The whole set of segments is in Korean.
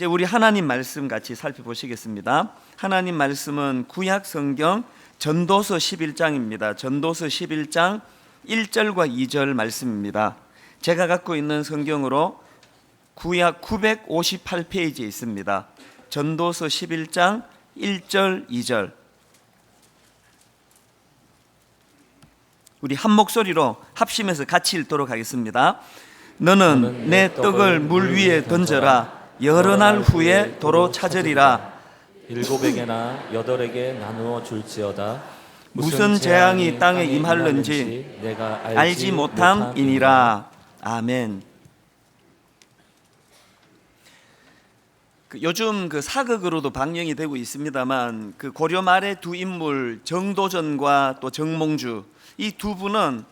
이제 우리 하나님 말씀 같이 살펴보시겠습니다. 하나님 말씀은 구약 성경 전도서 11장입니다. 전도서 11장 1절과 2절 말씀입니다. 제가 갖고 있는 성경으로 구약 958페이지에 있습니다. 전도서 11장 1절 2절. 우리 한 목소리로 합심해서 같이 읽도록 하겠습니다. 너는 내 떡을 물 위에 던져라. 여러 날 후에 도로 찾으리라. 7에게나 8에게 나누어 줄지어다. 무슨 재앙이 땅에 임할는지 내가 알지 못함이니라. 아멘. 요즘 사극으로도 방영이 되고 있습니다만 고려 말의 두 인물 정도전과 또 정몽주, 이 두 분은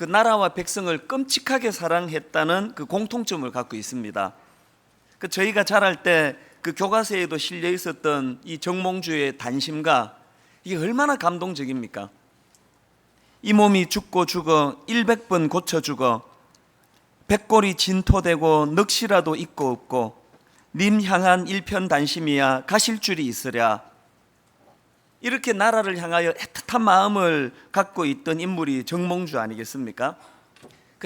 나라와 백성을 끔찍하게 사랑했다는 공통점을 갖고 있습니다. 저희가 자랄 때 교과서에도 실려 있었던 이 정몽주의 단심가, 이게 얼마나 감동적입니까? 이 몸이 죽고 죽어 100번 고쳐 죽어 백골이 진토되고 넋이라도 있고 없고 님 향한 일편단심이야 가실 줄이 있으랴. 이렇게 나라를 향하여 애틋한 마음을 갖고 있던 인물이 정몽주 아니겠습니까?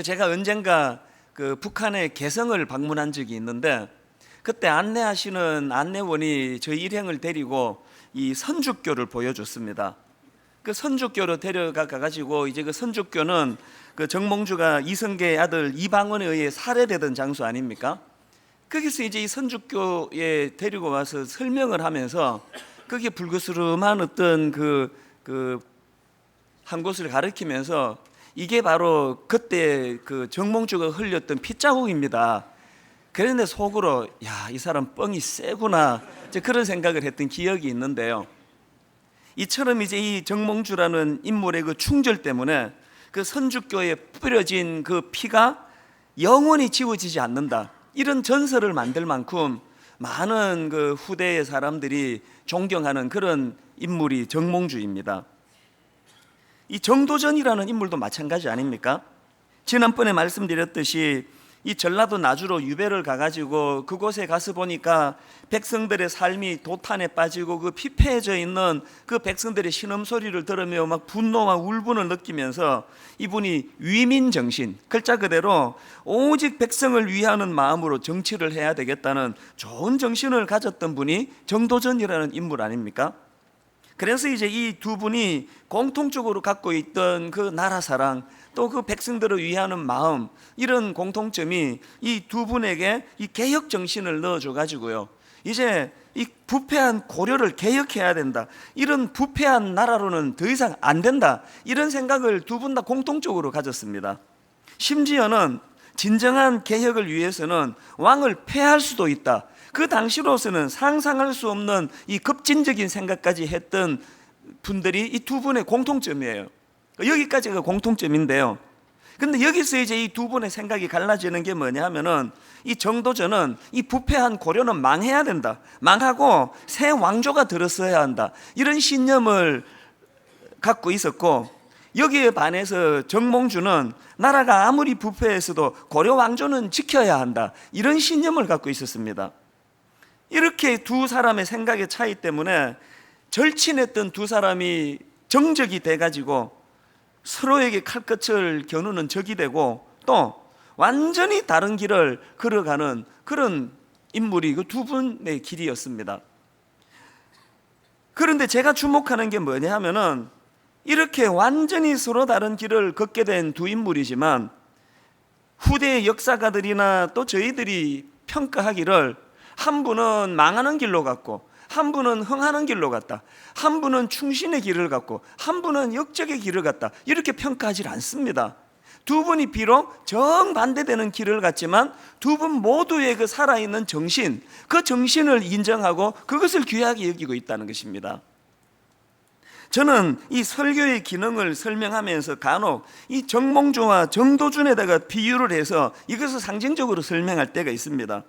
제가 언젠가 북한의 개성을 방문한 적이 있는데, 그때 안내하시는 안내원이 저희 일행을 데리고 이 선주교를 보여줬습니다. 선주교로 데려가가지고 이제 선주교는 정몽주가 이성계의 아들 이방원에 의해 살해되던 장소 아닙니까? 거기서 이제 이 선주교에 데리고 와서 설명을 하면서 거기에 불그스름한 어떤 한 곳을 가리키면서 이게 바로 그때 정몽주가 흘렸던 핏자국입니다. 그런데 속으로 이 사람 뻥이 세구나, 이제 그런 생각을 했던 기억이 있는데요. 이처럼 이제 이 정몽주라는 인물의 충절 때문에 선주교에 뿌려진 피가 영원히 지워지지 않는다, 이런 전설을 만들 만큼 많은 후대의 사람들이 존경하는 그런 인물이 정몽주입니다. 이 정도전이라는 인물도 마찬가지 아닙니까? 지난번에 말씀드렸듯이 이 전라도 나주로 유배를 가가지고 그곳에 가서 보니까 백성들의 삶이 도탄에 빠지고 피폐해져 있는 백성들의 신음소리를 들으며 막 분노와 울분을 느끼면서 이분이 위민정신, 글자 그대로 오직 백성을 위하는 마음으로 정치를 해야 되겠다는 좋은 정신을 가졌던 분이 정도전이라는 인물 아닙니까? 그래서 이제 이 두 분이 공통적으로 갖고 있던 나라 사랑, 또 백성들을 위하는 마음, 이런 공통점이 이 두 분에게 이 개혁 정신을 넣어줘 가지고요, 이제 이 부패한 고려를 개혁해야 된다, 이런 부패한 나라로는 더 이상 안 된다, 이런 생각을 두 분 다 공통적으로 가졌습니다. 심지어는 진정한 개혁을 위해서는 왕을 폐할 수도 있다, 그 당시로서는 상상할 수 없는 이 급진적인 생각까지 했던 분들이 이 두 분의 공통점이에요. 여기까지가 공통점인데요. 근데 여기서 이제 이 두 분의 생각이 갈라지는 게 뭐냐 하면은, 이 정도전은 이 부패한 고려는 망해야 된다, 망하고 새 왕조가 들어서야 한다, 이런 신념을 갖고 있었고, 여기에 반해서 정몽주는 나라가 아무리 부패했어도 고려 왕조는 지켜야 한다, 이런 신념을 갖고 있었습니다. 이렇게 두 사람의 생각의 차이 때문에 절친했던 두 사람이 정적이 돼가지고 서로에게 칼끝을 겨누는 적이 되고, 또 완전히 다른 길을 걸어가는 그런 인물이 두 분의 길이었습니다. 그런데 제가 주목하는 게 뭐냐 하면은, 이렇게 완전히 서로 다른 길을 걷게 된 두 인물이지만 후대의 역사가들이나 또 저희들이 평가하기를, 한 분은 망하는 길로 갔고 한 분은 흥하는 길로 갔다, 한 분은 충신의 길을 갔고 한 분은 역적의 길을 갔다, 이렇게 평가하지 않습니다. 두 분이 비록 정반대되는 길을 갔지만 두 분 모두의 살아있는 정신, 그 정신을 인정하고 그것을 귀하게 여기고 있다는 것입니다. 저는 이 설교의 기능을 설명하면서 간혹 이 정몽주와 정도준에다가 비유를 해서 이것을 상징적으로 설명할 때가 있습니다.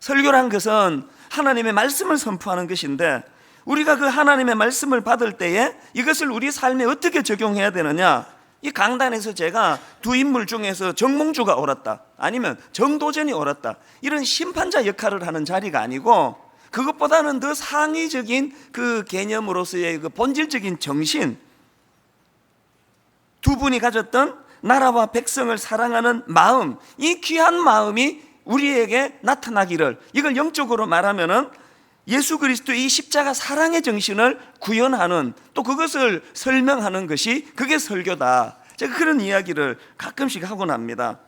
설교란 것은 하나님의 말씀을 선포하는 것인데, 우리가 하나님의 말씀을 받을 때에 이것을 우리 삶에 어떻게 적용해야 되느냐, 이 강단에서 제가 두 인물 중에서 정몽주가 옳았다, 아니면 정도전이 옳았다, 이런 심판자 역할을 하는 자리가 아니고, 그것보다는 더 상위적인 그 개념으로서의 그 본질적인 정신, 두 분이 가졌던 나라와 백성을 사랑하는 마음, 이 귀한 마음이 우리에게 나타나기를, 이걸 영적으로 말하면은 예수 그리스도의 이 십자가 사랑의 정신을 구현하는, 또 그것을 설명하는 것이 그게 설교다. 제가 그런 이야기를 가끔씩 하곤 합니다.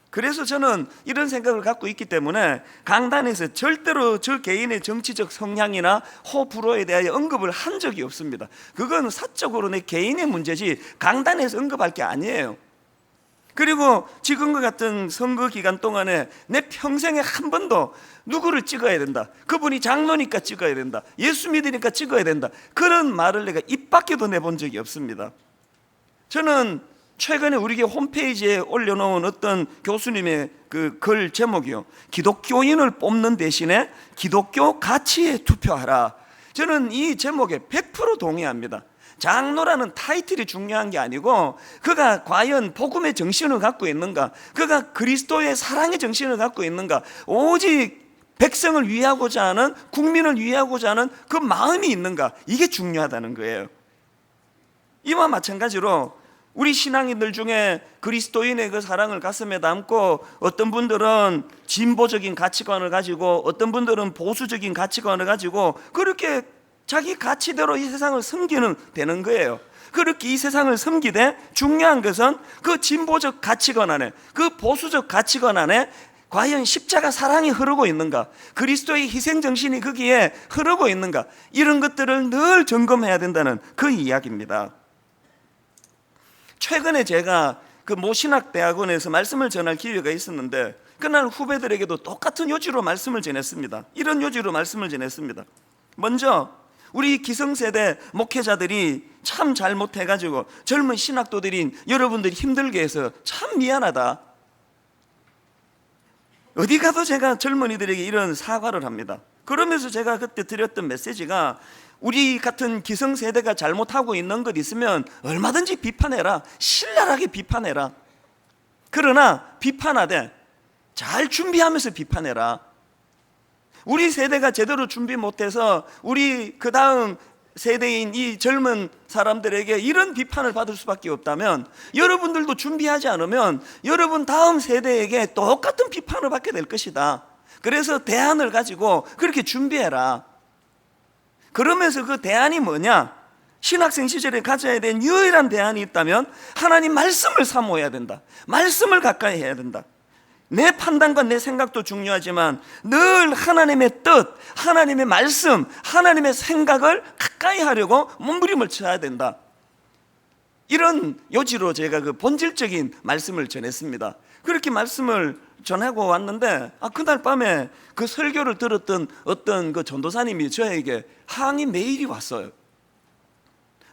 그래서 저는 이런 생각을 갖고 있기 때문에 강단에서 절대로 저 개인의 정치적 성향이나 호불호에 대하여 언급을 한 적이 없습니다. 그건 사적으로 내 개인의 문제지 강단에서 언급할 게 아니에요. 그리고 지금과 같은 선거 기간 동안에 내 평생에 한 번도 누구를 찍어야 된다, 그분이 장로니까 찍어야 된다, 예수 믿으니까 찍어야 된다, 그런 말을 내가 입 밖에도 내본 적이 없습니다. 저는 최근에 우리 교회 홈페이지에 올려놓은 어떤 교수님의 그 글 제목이요, 기독교인을 뽑는 대신에 기독교 가치에 투표하라. 저는 이 제목에 100% 동의합니다. 장로라는 타이틀이 중요한 게 아니고, 그가 과연 복음의 정신을 갖고 있는가, 그가 그리스도의 사랑의 정신을 갖고 있는가, 오직 백성을 위하고자 하는, 국민을 위하고자 하는 그 마음이 있는가, 이게 중요하다는 거예요. 이와 마찬가지로 우리 신앙인들 중에 그리스도인의 그 사랑을 가슴에 담고, 어떤 분들은 진보적인 가치관을 가지고, 어떤 분들은 보수적인 가치관을 가지고, 그렇게 자기 가치대로 이 세상을 섬기는 되는 거예요. 그렇게 이 세상을 섬기되, 중요한 것은 그 진보적 가치관 안에, 그 보수적 가치관 안에 과연 십자가 사랑이 흐르고 있는가, 그리스도의 희생정신이 거기에 흐르고 있는가, 이런 것들을 늘 점검해야 된다는 그 이야기입니다. 최근에 제가 그 모신학대학원에서 말씀을 전할 기회가 있었는데, 그날 후배들에게도 똑같은 요지로 말씀을 전했습니다. 이런 요지로 말씀을 전했습니다. 먼저 우리 기성세대 목회자들이 참 잘못해가지고 젊은 신학도들인 여러분들이 힘들게 해서 참 미안하다. 어디 가도 제가 젊은이들에게 이런 사과를 합니다. 그러면서 제가 그때 드렸던 메시지가, 우리 같은 기성세대가 잘못하고 있는 것 있으면 얼마든지 비판해라, 신랄하게 비판해라. 그러나 비판하되 잘 준비하면서 비판해라. 우리 세대가 제대로 준비 못해서 우리 그 다음 세대인 이 젊은 사람들에게 이런 비판을 받을 수밖에 없다면, 여러분들도 준비하지 않으면 여러분 다음 세대에게 똑같은 비판을 받게 될 것이다. 그래서 대안을 가지고 그렇게 준비해라. 그러면서 그 대안이 뭐냐? 신학생 시절에 가져야 된 유일한 대안이 있다면 하나님 말씀을 사모해야 된다. 말씀을 가까이 해야 된다. 내 판단과 내 생각도 중요하지만 늘 하나님의 뜻, 하나님의 말씀, 하나님의 생각을 가까이 하려고 몸부림을 쳐야 된다. 이런 요지로 제가 그 본질적인 말씀을 전했습니다. 그렇게 말씀을 전하고 왔는데, 그날 밤에 그 설교를 들었던 어떤 그 전도사님이 저에게 항의 메일이 왔어요.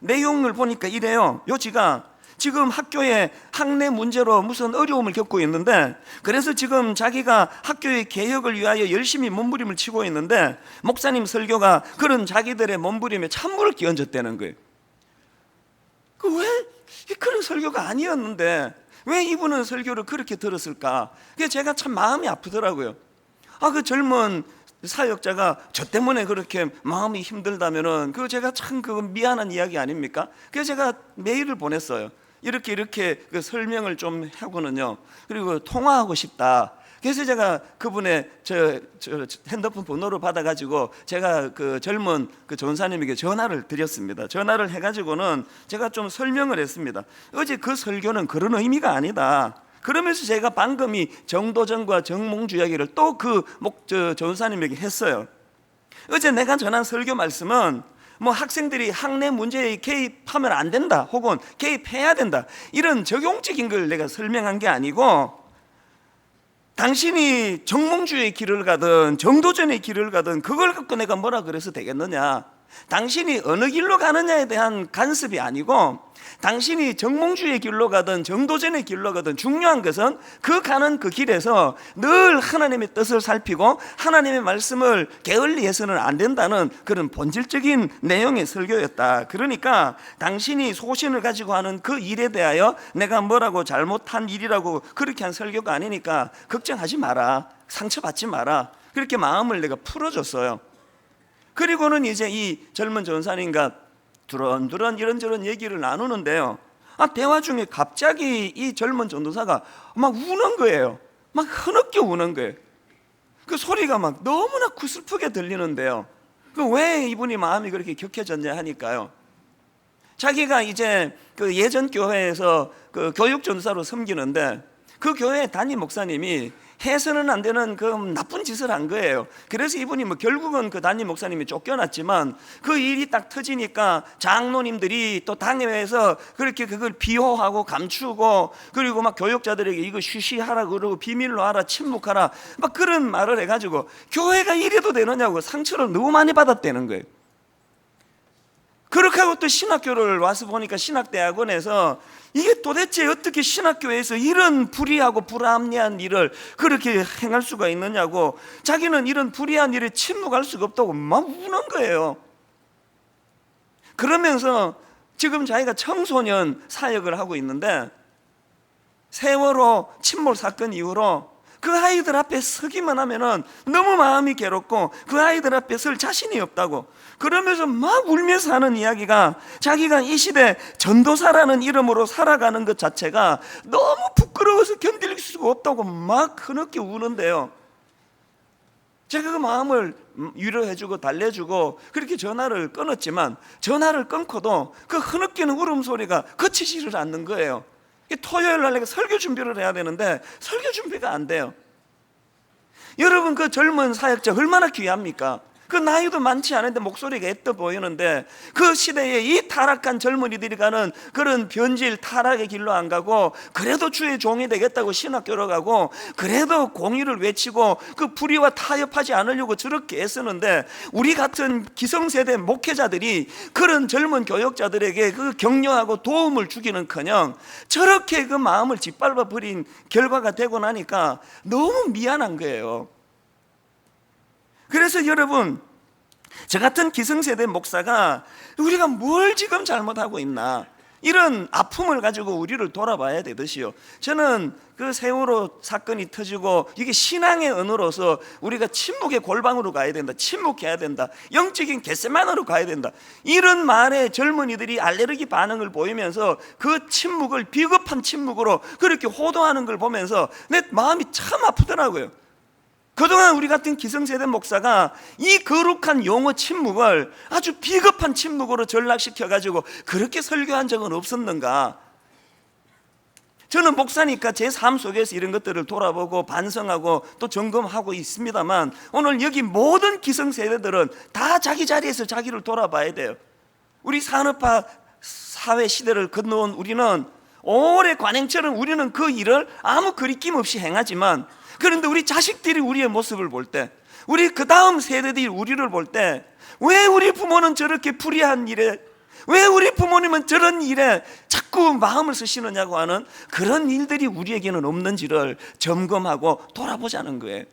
내용을 보니까 이래요. 요지가, 지금 학교에 학내 문제로 무슨 어려움을 겪고 있는데, 그래서 지금 자기가 학교의 개혁을 위하여 열심히 몸부림을 치고 있는데, 목사님 설교가 그런 자기들의 몸부림에 찬물을 끼얹었다는 거예요. 왜 그런 설교가 아니었는데 왜 이분은 설교를 그렇게 들었을까? 그게 제가 참 마음이 아프더라고요. 그 젊은 사역자가 저 때문에 그렇게 마음이 힘들다면은 그거 제가 참 그거 미안한 이야기 아닙니까? 그래서 제가 메일을 보냈어요. 이렇게 그 설명을 좀 하고는요, 그리고 통화하고 싶다. 그래서 제가 그분의 저 핸드폰 번호를 받아가지고 제가 그 젊은 그 전사님에게 전화를 드렸습니다. 전화를 해가지고는 제가 좀 설명을 했습니다. 어제 그 설교는 그런 의미가 아니다. 그러면서 제가 방금 이 정도전과 정몽주 이야기를 또 그 전사님에게 했어요. 어제 내가 전한 설교 말씀은 뭐 학생들이 학내 문제에 개입하면 안 된다, 혹은 개입해야 된다, 이런 적용적인 걸 내가 설명한 게 아니고, 당신이 정몽주의 길을 가든 정도전의 길을 가든 그걸 갖고 내가 뭐라 그래서 되겠느냐. 당신이 어느 길로 가느냐에 대한 간섭이 아니고, 당신이 정몽주의 길로 가든 정도전의 길로 가든 중요한 것은 그 가는 그 길에서 늘 하나님의 뜻을 살피고 하나님의 말씀을 게을리해서는 안 된다는 그런 본질적인 내용의 설교였다. 그러니까 당신이 소신을 가지고 하는 그 일에 대하여 내가 뭐라고 잘못한 일이라고 그렇게 한 설교가 아니니까 걱정하지 마라, 상처받지 마라, 그렇게 마음을 내가 풀어줬어요. 그리고는 이제 이 젊은 전사님과 두런두런 이런저런 얘기를 나누는데요, 대화 중에 갑자기 이 젊은 전도사가 막 우는 거예요. 막 흐느껴 우는 거예요. 그 소리가 막 너무나 구슬프게 들리는데요, 왜 이분이 마음이 그렇게 격해졌냐 하니까요, 자기가 이제 그 예전 교회에서 그 교육 전도사로 섬기는데 그 교회 담임 목사님이 해서는 안 되는 그 나쁜 짓을 한 거예요. 그래서 이분이 뭐 결국은 그 담임 목사님이 쫓겨났지만 그 일이 딱 터지니까 장로님들이 또 당회에서 그렇게 그걸 비호하고 감추고, 그리고 막 교육자들에게 이거 쉬쉬하라 그러고 비밀로 하라, 침묵하라, 막 그런 말을 해가지고 교회가 이래도 되느냐고 상처를 너무 많이 받았다는 거예요. 그렇게 하고 또 신학교를 와서 보니까 신학대학원에서 이게 도대체 어떻게 신학교에서 이런 불의하고 불합리한 일을 그렇게 행할 수가 있느냐고, 자기는 이런 불의한 일에 침묵할 수가 없다고 막 우는 거예요. 그러면서 지금 자기가 청소년 사역을 하고 있는데 세월호 침몰 사건 이후로 그 아이들 앞에 서기만 하면은 너무 마음이 괴롭고 그 아이들 앞에 설 자신이 없다고, 그러면서 막 울면서 하는 이야기가 자기가 이 시대 전도사라는 이름으로 살아가는 것 자체가 너무 부끄러워서 견딜 수가 없다고 막 흐느껴 우는데요, 제가 그 마음을 위로해주고 달래주고 그렇게 전화를 끊었지만 전화를 끊고도 그 흐느끼는 울음소리가 그치지를 않는 거예요. 토요일 날 내가 설교 준비를 해야 되는데 설교 준비가 안 돼요. 여러분, 그 젊은 사역자 얼마나 귀합니까? 그 나이도 많지 않은데 목소리가 애떠 보이는데 그 시대에 이 타락한 젊은이들이 가는 그런 변질 타락의 길로 안 가고 그래도 주의 종이 되겠다고 신학교로 가고 그래도 공의를 외치고 그 불의와 타협하지 않으려고 저렇게 애쓰는데, 우리 같은 기성세대 목회자들이 그런 젊은 교역자들에게 그 격려하고 도움을 주기는커녕 저렇게 그 마음을 짓밟아 버린 결과가 되고 나니까 너무 미안한 거예요. 그래서 여러분, 저 같은 기성세대 목사가 우리가 뭘 지금 잘못하고 있나, 이런 아픔을 가지고 우리를 돌아봐야 되듯이요, 저는 그 세월호 사건이 터지고 이게 신앙의 언어로서 우리가 침묵의 골방으로 가야 된다, 침묵해야 된다, 영적인 겟세마네로 가야 된다, 이런 말에 젊은이들이 알레르기 반응을 보이면서 그 침묵을 비겁한 침묵으로 그렇게 호도하는 걸 보면서 내 마음이 참 아프더라고요. 그동안 우리 같은 기성세대 목사가 이 거룩한 용어 침묵을 아주 비겁한 침묵으로 전락시켜가지고 그렇게 설교한 적은 없었는가. 저는 목사니까 제 삶 속에서 이런 것들을 돌아보고 반성하고 또 점검하고 있습니다만, 오늘 여기 모든 기성세대들은 다 자기 자리에서 자기를 돌아봐야 돼요. 우리 산업화 사회 시대를 건너온 우리는 오래 관행처럼 우리는 그 일을 아무 거리낌 없이 행하지만, 그런데 우리 자식들이 우리의 모습을 볼 때, 우리 그 다음 세대들이 우리를 볼 때, 왜 우리 부모는 저렇게 불의한 일에, 왜 우리 부모님은 저런 일에 자꾸 마음을 쓰시느냐고 하는 그런 일들이 우리에게는 없는지를 점검하고 돌아보자는 거예요.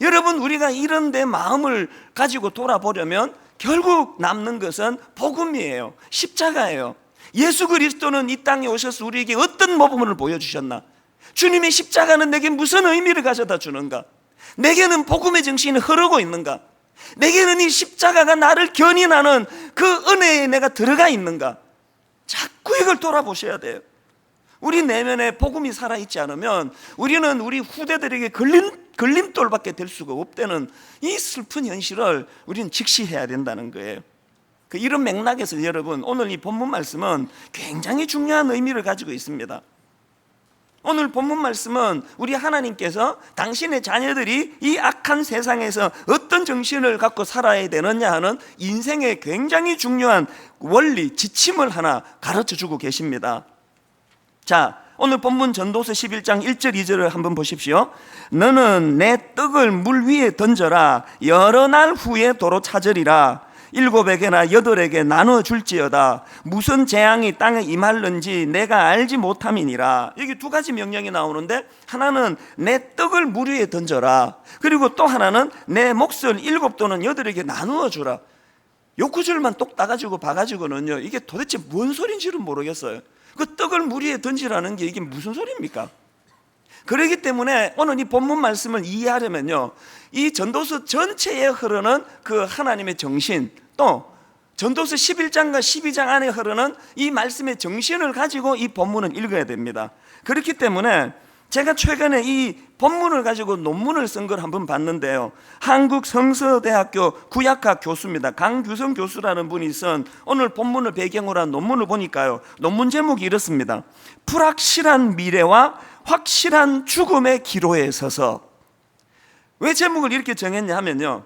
여러분, 우리가 이런 데 마음을 가지고 돌아보려면 결국 남는 것은 복음이에요. 십자가예요. 예수 그리스도는 이 땅에 오셔서 우리에게 어떤 모범을 보여주셨나? 주님의 십자가는 내게 무슨 의미를 가져다 주는가? 내게는 복음의 정신이 흐르고 있는가? 내게는 이 십자가가 나를 견인하는 그 은혜에 내가 들어가 있는가? 자꾸 이걸 돌아보셔야 돼요. 우리 내면에 복음이 살아있지 않으면 우리는 우리 후대들에게 걸림돌밖에 될 수가 없다는 이 슬픈 현실을 우리는 직시해야 된다는 거예요. 이런 맥락에서 여러분, 오늘 이 본문 말씀은 굉장히 중요한 의미를 가지고 있습니다. 오늘 본문 말씀은 우리 하나님께서 당신의 자녀들이 이 악한 세상에서 어떤 정신을 갖고 살아야 되느냐 하는 인생의 굉장히 중요한 원리, 지침을 하나 가르쳐주고 계십니다. 자, 오늘 본문 전도서 11장 1절 2절을 한번 보십시오. 너는 내 떡을 물 위에 던져라. 여러 날 후에 도로 찾으리라. 7에게나 8에게 나누어 줄지어다. 무슨 재앙이 땅에 임할는지 내가 알지 못함이니라. 여기 두 가지 명령이 나오는데, 하나는 내 떡을 물 위에 던져라. 그리고 또 하나는 내 몫을 7 또는 8에게 나누어 주라. 요 구절만 똑 따가지고 봐가지고는요, 이게 도대체 뭔 소린지는 모르겠어요. 그 떡을 물 위에 던지라는 게 이게 무슨 소리입니까? 그렇기 때문에 오늘 이 본문 말씀을 이해하려면요, 이 전도서 전체에 흐르는 그 하나님의 정신, 또 전도서 11장과 12장 안에 흐르는 이 말씀의 정신을 가지고 이 본문을 읽어야 됩니다. 그렇기 때문에 제가 최근에 이 본문을 가지고 논문을 쓴 걸 한번 봤는데요, 한국성서대학교 구약학 교수입니다. 강규성 교수라는 분이 쓴 오늘 본문을 배경으로 한 논문을 보니까요, 논문 제목이 이렇습니다. 불확실한 미래와 확실한 죽음의 기로에 서서. 왜 제목을 이렇게 정했냐 하면요,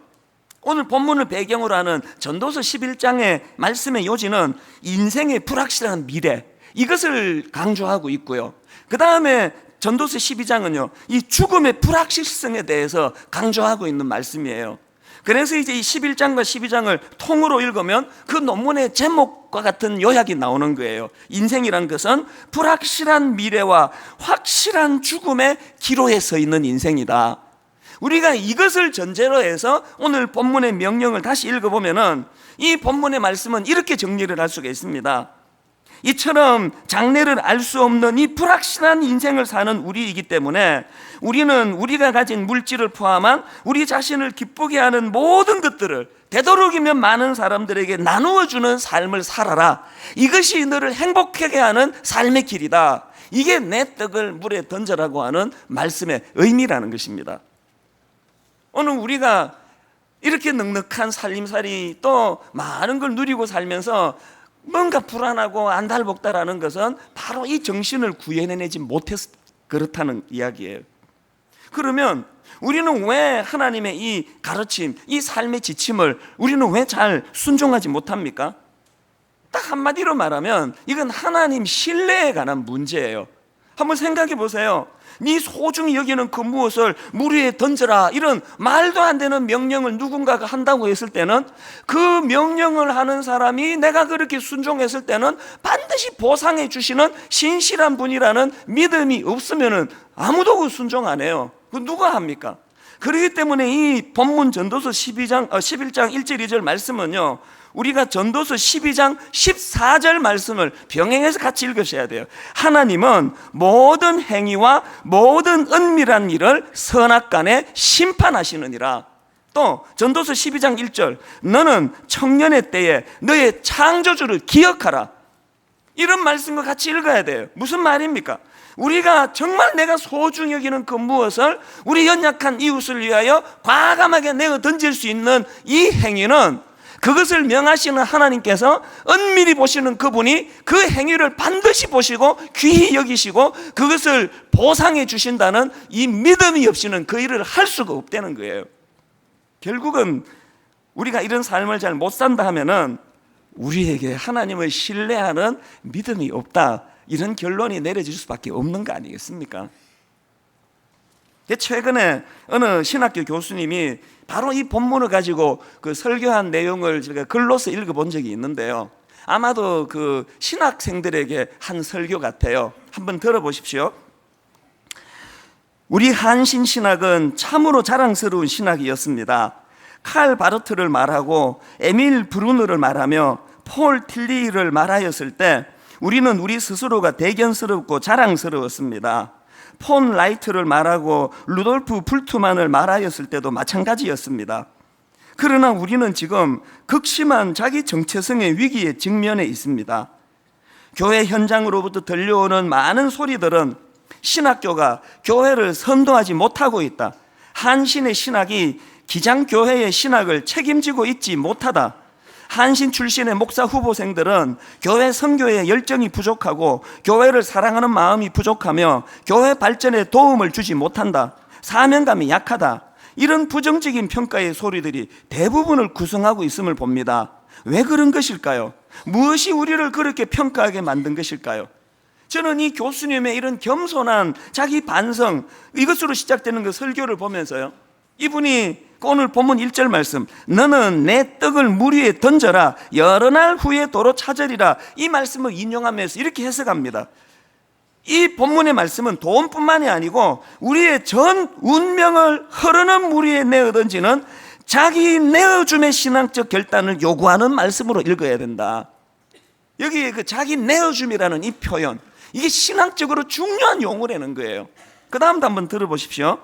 오늘 본문을 배경으로 하는 전도서 11장의 말씀의 요지는 인생의 불확실한 미래, 이것을 강조하고 있고요, 그 다음에 전도서 12장은요, 이 죽음의 불확실성에 대해서 강조하고 있는 말씀이에요. 그래서 이제 이 11장과 12장을 통으로 읽으면 그 논문의 제목과 같은 요약이 나오는 거예요. 인생이란 것은 불확실한 미래와 확실한 죽음의 기로에 서 있는 인생이다. 우리가 이것을 전제로 해서 오늘 본문의 명령을 다시 읽어보면은 이 본문의 말씀은 이렇게 정리를 할 수가 있습니다. 이처럼 장래를 알 수 없는 이 불확실한 인생을 사는 우리이기 때문에 우리는 우리가 가진 물질을 포함한 우리 자신을 기쁘게 하는 모든 것들을 되도록이면 많은 사람들에게 나누어주는 삶을 살아라. 이것이 너를 행복하게 하는 삶의 길이다. 이게 내 떡을 물에 던져라고 하는 말씀의 의미라는 것입니다. 오늘 우리가 이렇게 넉넉한 살림살이, 또 많은 걸 누리고 살면서 뭔가 불안하고 안달복달하는 것은 바로 이 정신을 구해내지 못해서 그렇다는 이야기예요. 그러면 우리는 왜 하나님의 이 가르침, 이 삶의 지침을 우리는 왜 잘 순종하지 못합니까? 딱 한마디로 말하면 이건 하나님 신뢰에 관한 문제예요. 한번 생각해 보세요. 네 소중히 여기는 그 무엇을 물 위에 던져라, 이런 말도 안 되는 명령을 누군가가 한다고 했을 때는 그 명령을 하는 사람이 내가 그렇게 순종했을 때는 반드시 보상해 주시는 신실한 분이라는 믿음이 없으면 아무도 그 순종 안 해요. 그 누가 합니까? 그렇기 때문에 이 본문 전도서 11장 1절 2절 말씀은요, 우리가 전도서 12장 14절 말씀을 병행해서 같이 읽으셔야 돼요. 하나님은 모든 행위와 모든 은밀한 일을 선악간에 심판하시느니라. 또 전도서 12장 1절, 너는 청년의 때에 너의 창조주를 기억하라. 이런 말씀과 같이 읽어야 돼요. 무슨 말입니까? 우리가 정말 내가 소중히 여기는 그 무엇을 우리 연약한 이웃을 위하여 과감하게 내어 던질 수 있는 이 행위는, 그것을 명하시는 하나님께서 은밀히 보시는 그분이 그 행위를 반드시 보시고 귀히 여기시고 그것을 보상해 주신다는 이 믿음이 없이는 그 일을 할 수가 없다는 거예요. 결국은 우리가 이런 삶을 잘 못 산다 하면은 우리에게 하나님을 신뢰하는 믿음이 없다, 이런 결론이 내려질 수밖에 없는 거 아니겠습니까? 최근에 어느 신학교 교수님이 바로 이 본문을 가지고 그 설교한 내용을 제가 글로서 읽어본 적이 있는데요, 아마도 그 신학생들에게 한 설교 같아요. 한번 들어보십시오. 우리 한신 신학은 참으로 자랑스러운 신학이었습니다. 칼 바르트를 말하고 에밀 브루너를 말하며 폴 틸리를 말하였을 때 우리는 우리 스스로가 대견스럽고 자랑스러웠습니다. 폰 라이트를 말하고 루돌프 불트만을 말하였을 때도 마찬가지였습니다. 그러나 우리는 지금 극심한 자기 정체성의 위기에 직면해 있습니다. 교회 현장으로부터 들려오는 많은 소리들은 신학교가 교회를 선도하지 못하고 있다, 한신의 신학이 기장교회의 신학을 책임지고 있지 못하다, 한신 출신의 목사 후보생들은 교회 선교에 열정이 부족하고 교회를 사랑하는 마음이 부족하며 교회 발전에 도움을 주지 못한다, 사명감이 약하다, 이런 부정적인 평가의 소리들이 대부분을 구성하고 있음을 봅니다. 왜 그런 것일까요? 무엇이 우리를 그렇게 평가하게 만든 것일까요? 저는 이 교수님의 이런 겸손한 자기 반성, 이것으로 시작되는 그 설교를 보면서요, 이분이 오늘 본문 1절 말씀, 너는 내 떡을 물 위에 던져라, 여러 날 후에 도로 찾으리라, 이 말씀을 인용하면서 이렇게 해석합니다. 이 본문의 말씀은 돈뿐만이 아니고 우리의 전 운명을 흐르는 물 위에 내어 던지는 자기 내어줌의 신앙적 결단을 요구하는 말씀으로 읽어야 된다. 여기에 그 자기 내어줌이라는 이 표현, 이게 신앙적으로 중요한 용어라는 거예요. 그 다음도 한번 들어보십시오.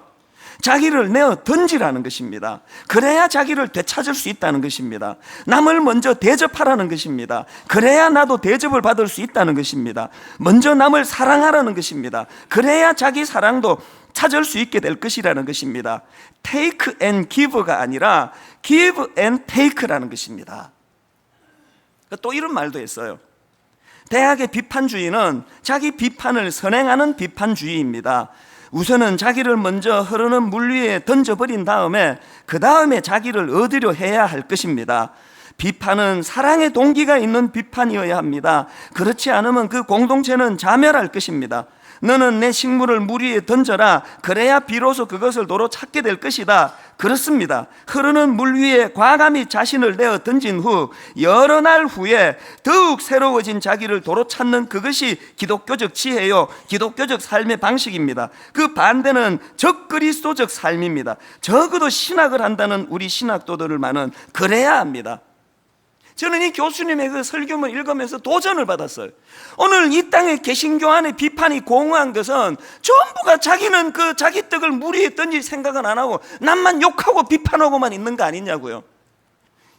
자기를 내어 던지라는 것입니다. 그래야 자기를 되찾을 수 있다는 것입니다. 남을 먼저 대접하라는 것입니다. 그래야 나도 대접을 받을 수 있다는 것입니다. 먼저 남을 사랑하라는 것입니다. 그래야 자기 사랑도 찾을 수 있게 될 것이라는 것입니다. take and give가 아니라 give and take라는 것입니다. 또 이런 말도 했어요. 대학의 비판주의는 자기 비판을 선행하는 비판주의입니다. 우선은 자기를 먼저 흐르는 물 위에 던져버린 다음에 그 다음에 자기를 얻으려 해야 할 것입니다. 비판은 사랑의 동기가 있는 비판이어야 합니다. 그렇지 않으면 그 공동체는 자멸할 것입니다. 너는 내 식물을 물 위에 던져라, 그래야 비로소 그것을 도로 찾게 될 것이다. 그렇습니다. 흐르는 물 위에 과감히 자신을 내어 던진 후 여러 날 후에 더욱 새로워진 자기를 도로 찾는 그것이 기독교적 지혜요, 기독교적 삶의 방식입니다. 그 반대는 적그리스도적 삶입니다. 적어도 신학을 한다는 우리 신학도들만은 그래야 합니다. 저는 이 교수님의 그 설교문을 읽으면서 도전을 받았어요. 오늘 이 땅에 개신교 안에 비판이 공허한 것은 전부가 자기는 그 자기 떡을 물 위에 던질 생각은 안 하고 남만 욕하고 비판하고만 있는 거 아니냐고요.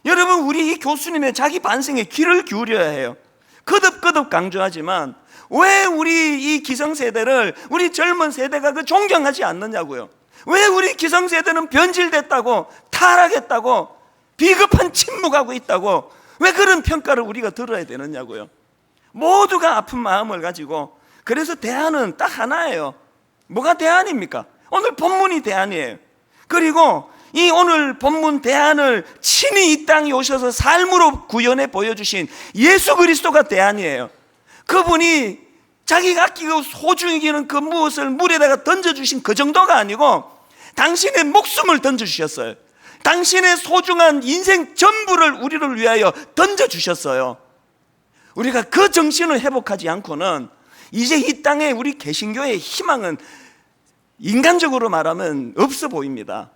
여러분, 우리 이 교수님의 자기 반성에 귀를 기울여야 해요. 거듭거듭 강조하지만 왜 우리 이 기성세대를, 우리 젊은 세대가 그 존경하지 않느냐고요. 왜 우리 기성세대는 변질됐다고, 타락했다고, 비겁한 침묵하고 있다고, 왜 그런 평가를 우리가 들어야 되느냐고요. 모두가 아픈 마음을 가지고, 그래서 대안은 딱 하나예요. 뭐가 대안입니까? 오늘 본문이 대안이에요. 그리고 이 오늘 본문 대안을 친히 이 땅에 오셔서 삶으로 구현해 보여주신 예수 그리스도가 대안이에요. 그분이 자기가 아끼고 소중히 여기는 그 무엇을 물에다가 던져주신 그 정도가 아니고 당신의 목숨을 던져주셨어요. 당신의 소중한 인생 전부를 우리를 위하여 던져주셨어요. 우리가 그 정신을 회복하지 않고는 이제 이 땅에 우리 개신교의 희망은 인간적으로 말하면 없어 보입니다.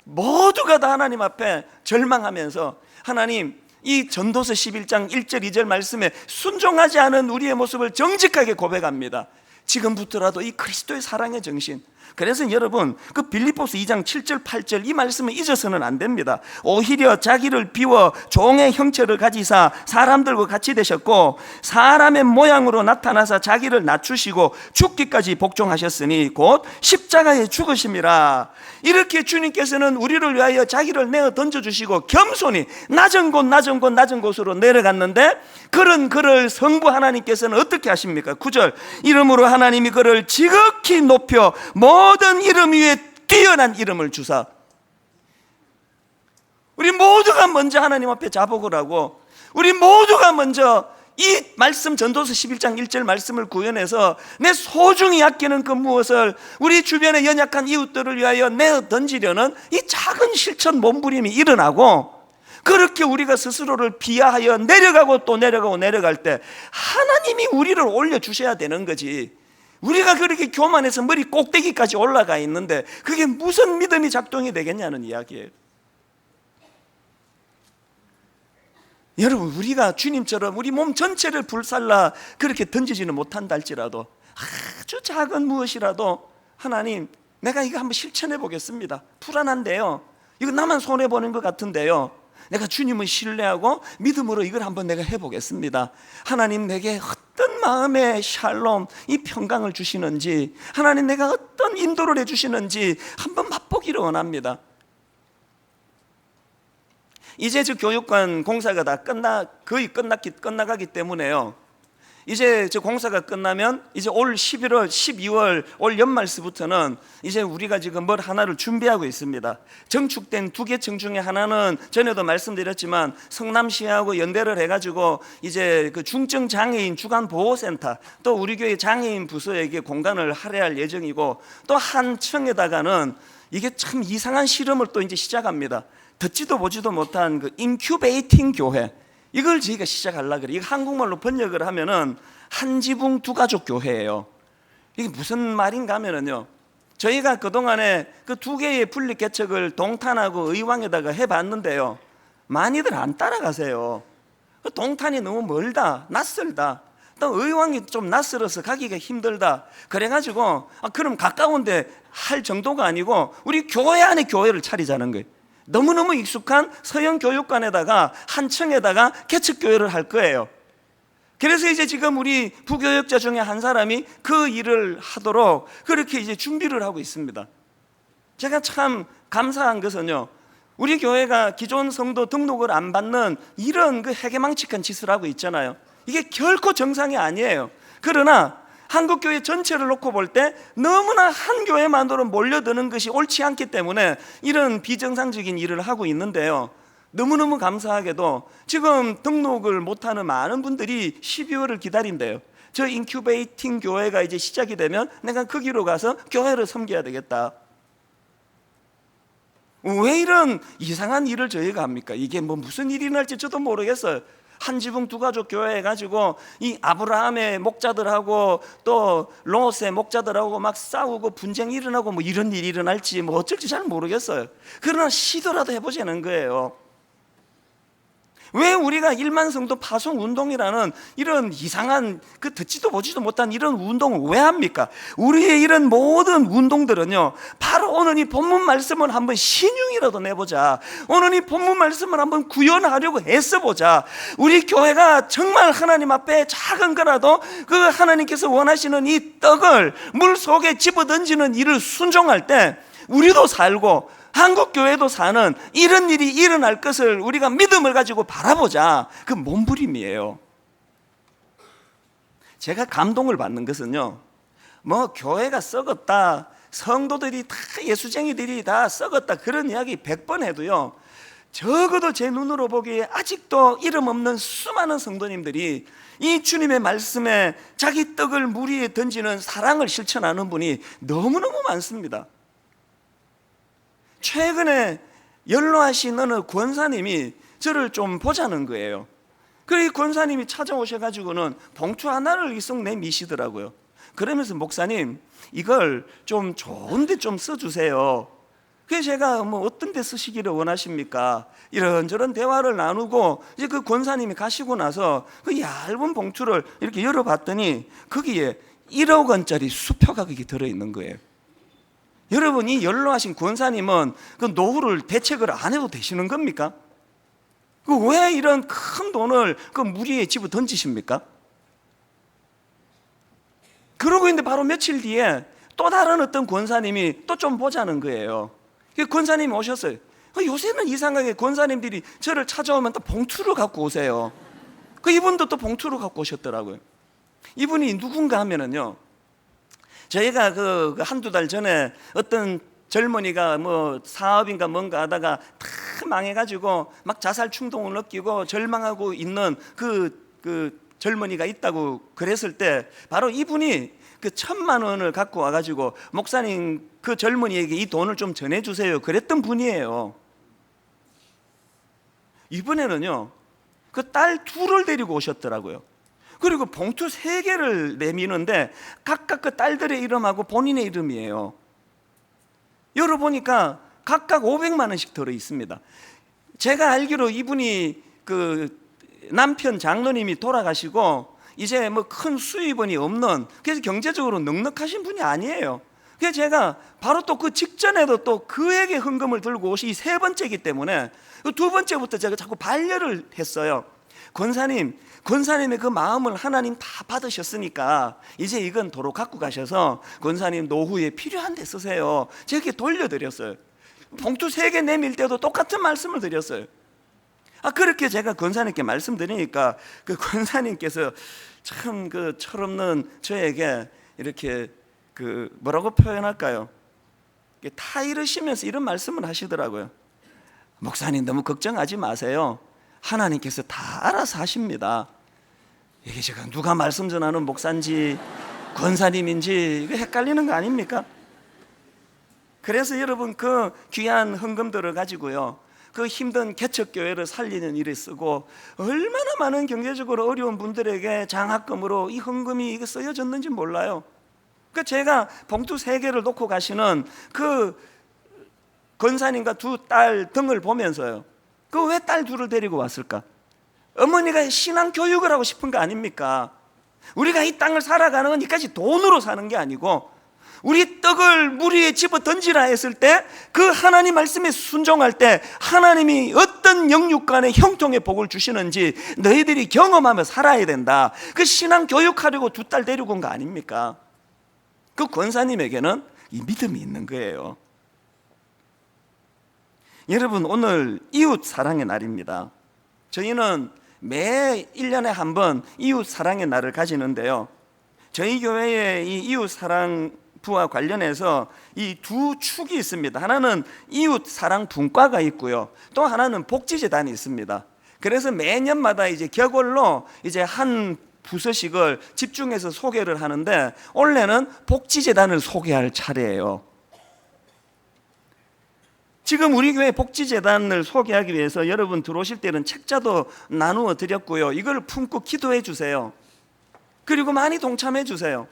모두가 다 하나님 앞에 절망하면서 하나님, 이 전도서 11장 1절 2절 말씀에 순종하지 않은 우리의 모습을 정직하게 고백합니다. 지금부터라도 이 그리스도의 사랑의 정신, 그래서 여러분 그 빌립보서 2장 7절 8절 이 말씀을 잊어서는 안 됩니다. 오히려 자기를 비워 종의 형체를 가지사 사람들과 같이 되셨고 사람의 모양으로 나타나사 자기를 낮추시고 죽기까지 복종하셨으니 곧 십자가에 죽으심이라. 이렇게 주님께서는 우리를 위하여 자기를 내어 던져주시고 겸손히 낮은 곳으로 내려갔는데 그런 그를 성부 하나님께서는 어떻게 하십니까? 9절 이름으로 하나님이 그를 지극히 높여 모든 이름 위에 뛰어난 이름을 주사. 우리 모두가 먼저 하나님 앞에 자복을 하고 우리 모두가 먼저 이 말씀 전도서 11장 1절 말씀을 구현해서 내 소중히 아끼는 그 무엇을 우리 주변의 연약한 이웃들을 위하여 내어 던지려는 이 작은 실천 몸부림이 일어나고, 그렇게 우리가 스스로를 비하하여 내려가고 또 내려갈 때 하나님이 우리를 올려주셔야 되는 거지. 우리가 그렇게 교만해서 머리 꼭대기까지 올라가 있는데 그게 무슨 믿음이 작동이 되겠냐는 이야기예요. 여러분, 우리가 주님처럼 우리 몸 전체를 불살라 그렇게 던지지는 못한다 할지라도 아주 작은 무엇이라도 하나님, 내가 이거 한번 실천해 보겠습니다. 불안한데요, 이거 나만 손해보는 것 같은데요, 내가 주님을 신뢰하고 믿음으로 이걸 한번 내가 해보겠습니다. 하나님, 내게 어떤 마음의 샬롬, 이 평강을 주시는지, 하나님 내가 어떤 인도를 해주시는지 한번 맛보기를 원합니다. 이제 저 교육관 공사가 다 거의 끝나가기 때문에요, 이제 저 공사가 끝나면 이제 올 11월, 12월 올 연말서부터는 이제 우리가 지금 뭘 하나를 준비하고 있습니다. 정축된 두 개 층 중에 하나는 전에도 말씀드렸지만 성남시하고 연대를 해가지고 이제 그 중증 장애인 주간 보호센터, 또 우리 교회 장애인 부서에게 공간을 할애할 예정이고, 또 한 층에다가는 이게 참 이상한 실험을 또 이제 시작합니다. 듣지도 보지도 못한 그 인큐베이팅 교회, 이걸 저희가 시작하려고 그래요. 이거 한국말로 번역을 하면은 한 지붕 두 가족 교회예요. 이게 무슨 말인가 하면은요, 저희가 그동안에 그 두 개의 분리 개척을 동탄하고 의왕에다가 해봤는데요, 많이들 안 따라가세요. 동탄이 너무 멀다, 낯설다, 또 의왕이 좀 낯설어서 가기가 힘들다, 그래가지고 그럼 가까운데 할 정도가 아니고 우리 교회 안에 교회를 차리자는 거예요. 너무너무 익숙한 서영 교육관에다가 한 층에다가 개척교회를 할 거예요. 그래서 이제 지금 우리 부교역자 중에 한 사람이 그 일을 하도록 그렇게 이제 준비를 하고 있습니다. 제가 참 감사한 것은요, 우리 교회가 기존 성도 등록을 안 받는 이런 그 해괴망측한 짓을 하고 있잖아요. 이게 결코 정상이 아니에요. 그러나 한국교회 전체를 놓고 볼 때 너무나 한 교회만으로 몰려드는 것이 옳지 않기 때문에 이런 비정상적인 일을 하고 있는데요, 너무너무 감사하게도 지금 등록을 못하는 많은 분들이 12월을 기다린대요. 저 인큐베이팅 교회가 이제 시작이 되면 내가 거기로 가서 교회를 섬겨야 되겠다. 왜 이런 이상한 일을 저희가 합니까? 이게 뭐 무슨 일이 날지 저도 모르겠어요. 한 지붕 두 가족 교회 해가지고 이 아브라함의 목자들하고 또 롯의 목자들하고 막 싸우고 분쟁이 일어나고 뭐 이런 일이 일어날지 뭐 어쩔지 잘 모르겠어요. 그러나 시도라도 해보자는 거예요. 왜 우리가 1만 성도 파송 운동이라는 이런 이상한 그 듣지도 보지도 못한 이런 운동을 왜 합니까? 우리의 이런 모든 운동들은요, 바로 오늘 이 본문 말씀을 한번 신용이라도 내보자, 오늘 이 본문 말씀을 한번 구현하려고 애써보자. 우리 교회가 정말 하나님 앞에 작은 거라도 그 하나님께서 원하시는 이 떡을 물 속에 집어던지는 일을 순종할 때 우리도 살고 한국교회도 사는 이런 일이 일어날 것을 우리가 믿음을 가지고 바라보자. 그 몸부림이에요. 제가 감동을 받는 것은요, 뭐 교회가 썩었다, 성도들이 다 예수쟁이들이 다 썩었다, 그런 이야기 100번 해도요, 적어도 제 눈으로 보기에 아직도 이름 없는 수많은 성도님들이 이 주님의 말씀에 자기 떡을 물 위에 던지는 사랑을 실천하는 분이 너무너무 많습니다. 최근에 연로하신 어느 권사님이 저를 좀 보자는 거예요. 그래서 권사님이 찾아오셔가지고는 봉투 하나를 썩 내미시더라고요. 그러면서 목사님, 이걸 좀 좋은데 좀 써주세요. 그래서 제가 뭐 어떤 데 쓰시기를 원하십니까? 이런저런 대화를 나누고 이제 그 권사님이 가시고 나서 그 얇은 봉투를 이렇게 열어봤더니 거기에 1억 원짜리 수표가 거기 들어있는 거예요. 여러분이 연로하신 권사님은 그 노후를 대책을 안 해도 되시는 겁니까? 왜 이런 큰 돈을 그 물 위에 집어 던지십니까? 그러고 있는데 바로 며칠 뒤에 또 다른 어떤 권사님이 또 좀 보자는 거예요. 권사님이 오셨어요. 요새는 이상하게 권사님들이 저를 찾아오면 또 봉투를 갖고 오세요. 이분도 또 봉투를 갖고 오셨더라고요. 이분이 누군가 하면은요, 저희가 그 한두 달 전에 어떤 젊은이가 뭐 사업인가 뭔가 하다가 다 망해가지고 막 자살 충동을 느끼고 절망하고 있는 그 젊은이가 있다고 그랬을 때 바로 이분이 그 1,000만 원을 갖고 와가지고 목사님 그 젊은이에게 이 돈을 좀 전해주세요 그랬던 분이에요. 이번에는요, 그 딸 둘을 데리고 오셨더라고요. 그리고 봉투 3개를 내미는데 각각 그 딸들의 이름하고 본인의 이름이에요. 열어보니까 각각 500만 원씩 들어있습니다. 제가 알기로 이분이 그 남편 장로님이 돌아가시고 이제 뭐 큰 수입원이 없는, 그래서 경제적으로 넉넉하신 분이 아니에요. 그래서 제가 바로 또 그 직전에도 또 그에게 헌금을 들고 오시 3번째이기 때문에 2번째부터 제가 자꾸 반려를 했어요. 권사님의 그 마음을 하나님 다 받으셨으니까 이제 이건 도로 갖고 가셔서 권사님 노후에 필요한 데 쓰세요. 제가 이렇게 돌려드렸어요. 봉투 3개 내밀 때도 똑같은 말씀을 드렸어요. 그렇게 제가 권사님께 말씀드리니까 그 권사님께서 참 그 철없는 저에게 이렇게 그 뭐라고 표현할까요? 타이르시면서 이런 말씀을 하시더라고요. 목사님 너무 걱정하지 마세요. 하나님께서 다 알아서 하십니다. 이게 제가 누가 말씀 전하는 목사인지 권사님인지 이거 헷갈리는 거 아닙니까? 그래서 여러분 그 귀한 헌금들을 가지고요, 그 힘든 개척교회를 살리는 일에 쓰고 얼마나 많은 경제적으로 어려운 분들에게 장학금으로 이 헌금이 이게 쓰여졌는지 몰라요. 그 제가 봉투 3개를 놓고 가시는 그 권사님과 두 딸 등을 보면서요, 그 왜 딸 둘을 데리고 왔을까? 어머니가 신앙 교육을 하고 싶은 거 아닙니까? 우리가 이 땅을 살아가는 건 이까지 돈으로 사는 게 아니고, 우리 떡을 물 위에 집어 던지라 했을 때 그 하나님 말씀에 순종할 때 하나님이 어떤 영육간의 형통의 복을 주시는지 너희들이 경험하며 살아야 된다. 그 신앙 교육하려고 두 딸 데리고 온 거 아닙니까? 그 권사님에게는 이 믿음이 있는 거예요. 여러분, 오늘 이웃 사랑의 날입니다. 저희는 매 1년에 한 번 이웃 사랑의 날을 가지는데요, 저희 교회에 이 이웃 사랑 부와 관련해서 이 두 축이 있습니다. 하나는 이웃 사랑 분과가 있고요, 또 하나는 복지재단이 있습니다. 그래서 매년마다 이제 격월로 이제 한 부서식을 집중해서 소개를 하는데, 올해는 복지재단을 소개할 차례예요. 지금 우리 교회 복지재단을 소개하기 위해서 여러분 들어오실 때는 책자도 나누어 드렸고요, 이걸 품고 기도해 주세요. 그리고 많이 동참해 주세요.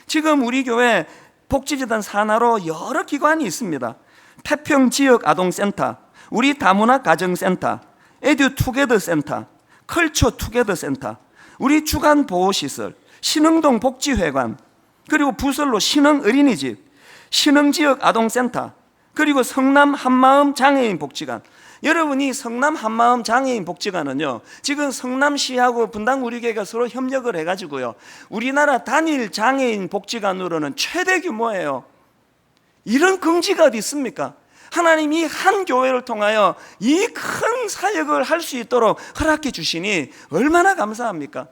지금 우리 교회 복지재단 산하로 여러 기관이 있습니다. 태평지역아동센터, 우리 다문화 가정센터, 에듀투게더 센터, 컬처 투게더 센터, 우리 주간보호시설, 신흥동 복지회관, 그리고 부설로 신흥어린이집, 신흥지역아동센터, 그리고 성남 한마음 장애인 복지관. 여러분이 성남 한마음 장애인 복지관은요, 지금 성남시하고 분당 우리 교회가 서로 협력을 해가지고요, 우리나라 단일 장애인 복지관으로는 최대 규모예요. 이런 긍지가 어디 있습니까? 하나님이 한 교회를 통하여 이 큰 사역을 할 수 있도록 허락해 주시니 얼마나 감사합니까?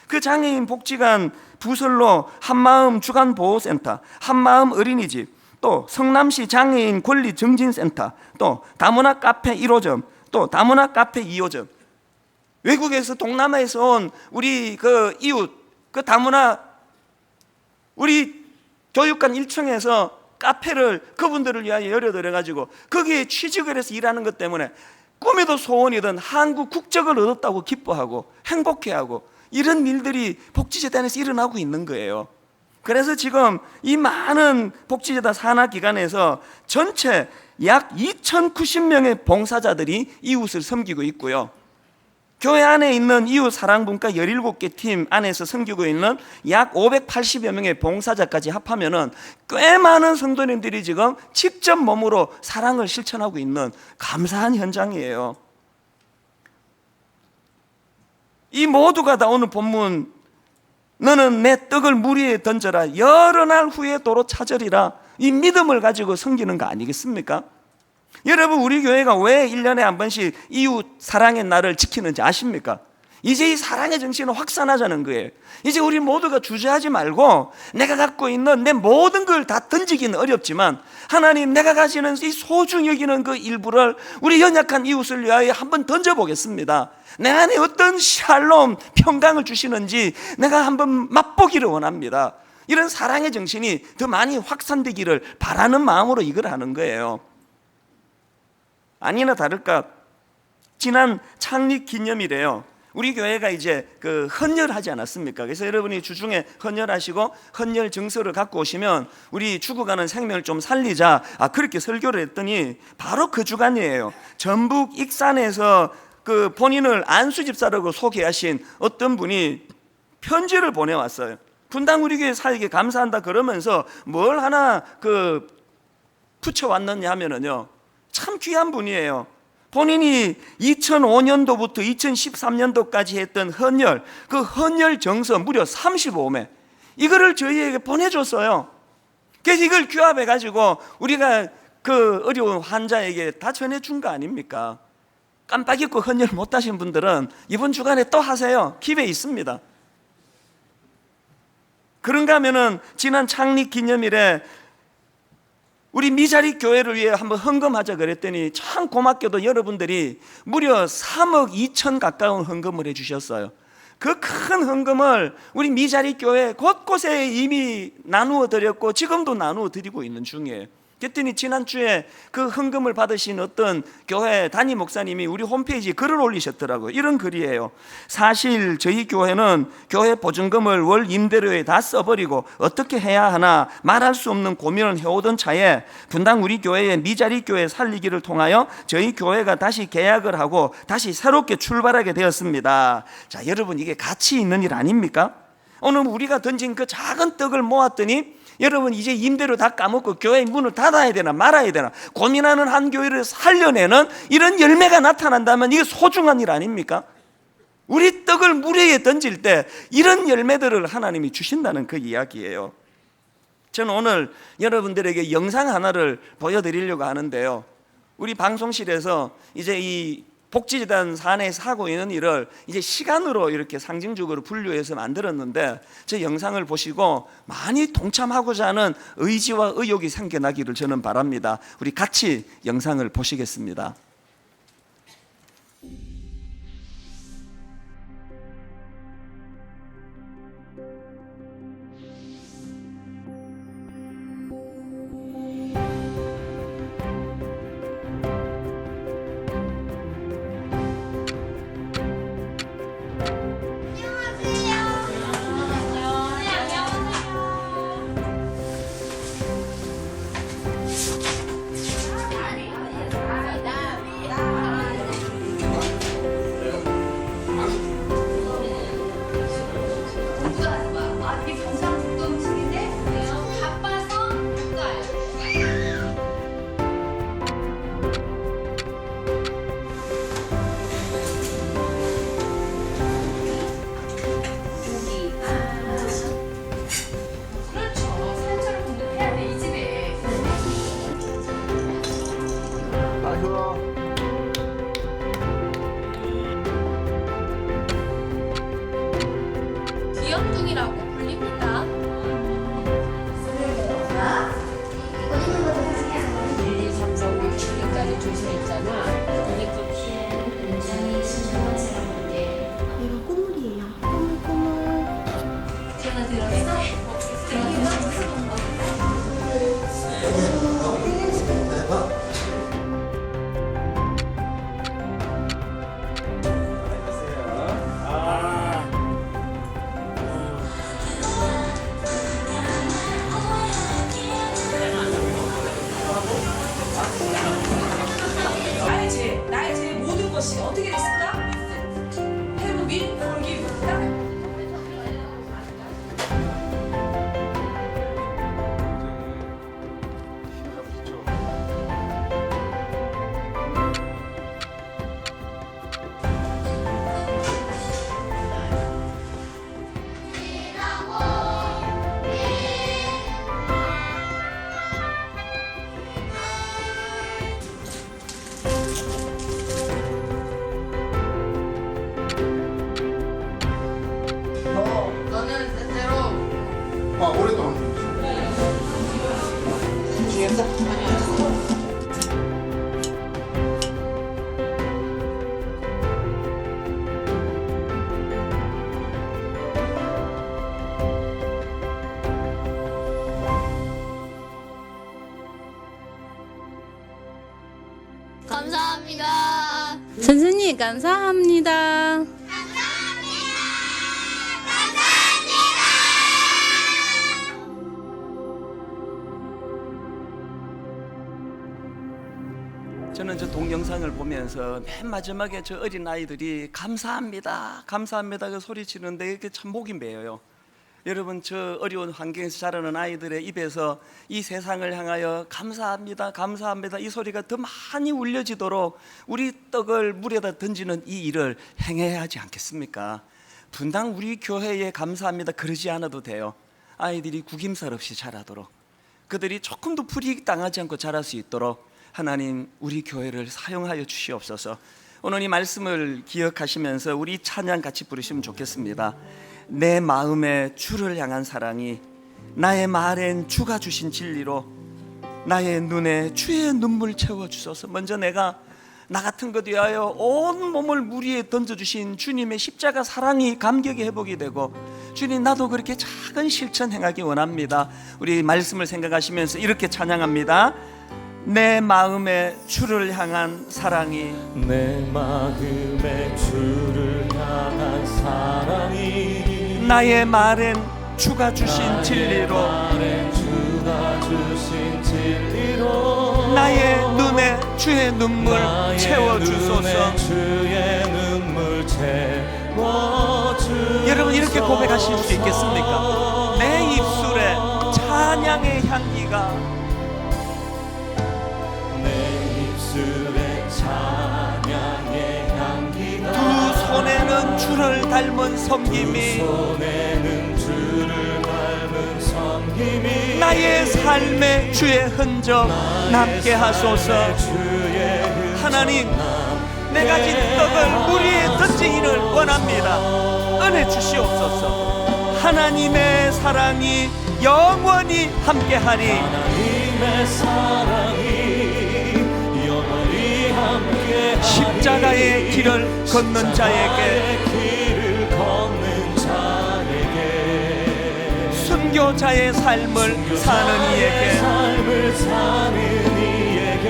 그 장애인 복지관 부설로 한마음 주간보호센터, 한마음 어린이집, 또 성남시 장애인 권리증진센터, 또 다문화 카페 1호점, 또 다문화 카페 2호점. 외국에서 동남아에서 온 우리 그 이웃, 그 다문화 우리 교육관 1층에서 카페를 그분들을 위하여 열어드려가지고 거기에 취직을 해서 일하는 것 때문에 꿈에도 소원이던 한국 국적을 얻었다고 기뻐하고 행복해하고, 이런 일들이 복지재단에서 일어나고 있는 거예요. 그래서 지금 이 많은 복지재단 산하기관에서 전체 약 2,090명의 봉사자들이 이웃을 섬기고 있고요, 교회 안에 있는 이웃 사랑분과 17개 팀 안에서 섬기고 있는 약 580여 명의 봉사자까지 합하면은 꽤 많은 성도님들이 지금 직접 몸으로 사랑을 실천하고 있는 감사한 현장이에요. 이 모두가 다 오늘 본문, 너는 내 떡을 물 위에 던져라, 여러 날 후에 도로 찾으리라, 이 믿음을 가지고 섬기는 거 아니겠습니까? 여러분, 우리 교회가 왜 1년에 한 번씩 이웃 사랑의 날을 지키는지 아십니까? 이제 이 사랑의 정신을 확산하자는 거예요. 이제 우리 모두가 주저하지 말고 내가 갖고 있는 내 모든 걸 다 던지기는 어렵지만, 하나님 내가 가지는 이 소중히 여기는 그 일부를 우리 연약한 이웃을 위하여 한번 던져보겠습니다. 내 안에 어떤 샬롬 평강을 주시는지 내가 한번 맛보기를 원합니다. 이런 사랑의 정신이 더 많이 확산되기를 바라는 마음으로 이걸 하는 거예요. 아니나 다를까 지난 창립 기념일에요, 우리 교회가 이제 그 헌혈하지 않았습니까? 그래서 여러분이 주중에 헌혈하시고 헌혈 증서를 갖고 오시면 우리 죽어가는 생명을 좀 살리자, 그렇게 설교를 했더니 바로 그 주간이에요. 전북 익산에서 그 본인을 안수집사라고 소개하신 어떤 분이 편지를 보내왔어요. 분당 우리 교회 사역에 감사한다 그러면서 뭘 하나 그 붙여왔느냐 하면은요, 참 귀한 분이에요. 본인이 2005년도부터 2013년도까지 했던 헌혈, 그 헌혈 정서 무려 35매, 이거를 저희에게 보내줬어요. 그래서 이걸 규합해가지고 우리가 그 어려운 환자에게 다 전해준 거 아닙니까? 깜빡 잊고 헌혈 못 하신 분들은 이번 주간에 또 하세요. 기회 있습니다. 그런가 하면은 지난 창립 기념일에 우리 미자리 교회를 위해 한번 헌금하자 그랬더니 참 고맙게도 여러분들이 무려 3억 2천 가까운 헌금을 해주셨어요. 그 큰 헌금을 우리 미자리 교회 곳곳에 이미 나누어 드렸고 지금도 나누어 드리고 있는 중이에요. 그랬더니 지난주에 그 헌금을 받으신 어떤 교회 담임 목사님이 우리 홈페이지에 글을 올리셨더라고요. 이런 글이에요. 사실 저희 교회는 교회 보증금을 월 임대료에 다 써버리고 어떻게 해야 하나 말할 수 없는 고민을 해오던 차에 분당 우리 교회의 미자리 교회 살리기를 통하여 저희 교회가 다시 계약을 하고 다시 새롭게 출발하게 되었습니다. 자, 여러분, 이게 가치 있는 일 아닙니까? 오늘 우리가 던진 그 작은 떡을 모았더니 여러분, 이제 임대료 다 까먹고 교회 문을 닫아야 되나 말아야 되나 고민하는 한 교회를 살려내는 이런 열매가 나타난다면 이게 소중한 일 아닙니까? 우리 떡을 물 위에 던질 때 이런 열매들을 하나님이 주신다는 그 이야기예요. 저는 오늘 여러분들에게 영상 하나를 보여드리려고 하는데요, 우리 방송실에서 이제 이 복지재단 산에서 하고 있는 일을 이제 시간으로 이렇게 상징적으로 분류해서 만들었는데, 저 영상을 보시고 많이 동참하고자 하는 의지와 의욕이 생겨나기를 저는 바랍니다. 우리 같이 영상을 보시겠습니다. 귀염둥이라고 불립니다. 1, 2, 3, 4, 5, 6, 7까지 줄서 있잖아. 이거 꽃물이에요. 꽃물. 전화 들었어? 나의 제 모든 것이 어떻게 됐을까? Have been forgiven. 너는 때때로 오랫동안 감사합니다. 선생님 감사합니다. 저는 저 동영상을 보면서 맨 마지막에 저 어린 아이들이 감사합니다, 감사합니다 그 소리치는데 이게 참 목이 메어요. 여러분, 저 어려운 환경에서 자라는 아이들의 입에서 이 세상을 향하여 감사합니다, 감사합니다 이 소리가 더 많이 울려지도록 우리 떡을 물에다 던지는 이 일을 행해야 하지 않겠습니까? 분당 우리 교회에 감사합니다 그러지 않아도 돼요. 아이들이 구김살 없이 자라도록, 그들이 조금도 불이익 당하지 않고 자랄 수 있도록 하나님 우리 교회를 사용하여 주시옵소서. 오늘 이 말씀을 기억하시면서 우리 찬양 같이 부르시면 좋겠습니다. 내 마음에 주를 향한 사랑이 나의 말엔 주가 주신 진리로 나의 눈에 주의 눈물 채워주소서. 먼저 내가 나 같은 것 위하여 온 몸을 물 위에 던져주신 주님의 십자가 사랑이 감격의 회복이 되고, 주님 나도 그렇게 작은 실천 행하기 원합니다. 우리 말씀을 생각하시면서 이렇게 찬양합니다. 내 마음에 주를 향한 사랑이 내 마음에 주를 향한 사랑이 나의 말엔 주가 주신 진리로 주가 주신 진리로 나의 눈에 주의 눈물 채워주소서. 주의 눈물 채워주소서. 여러분 이렇게 고백하실 수 있겠습니까? 내 입술에 찬양의 향기가, 내 입술에 찬양의 향기가, 두 손에는 주를 닮은 섬김이, 손에는 주를 닮은 섬김이, 나의 삶에 주의 흔적 남게 하소서. 하나님, 내 가진 떡을 물 위에 던지기를 원합니다. 은혜 주시옵소서. 하나님의 사랑이 영원히 함께하리. 하나님의 사랑이 영원히 함께하리. 십자가의 길을 걷는 자에게, 길을 걷는 자에게, 순교자의 삶을 사는 이에게, 삶을 사는 이에게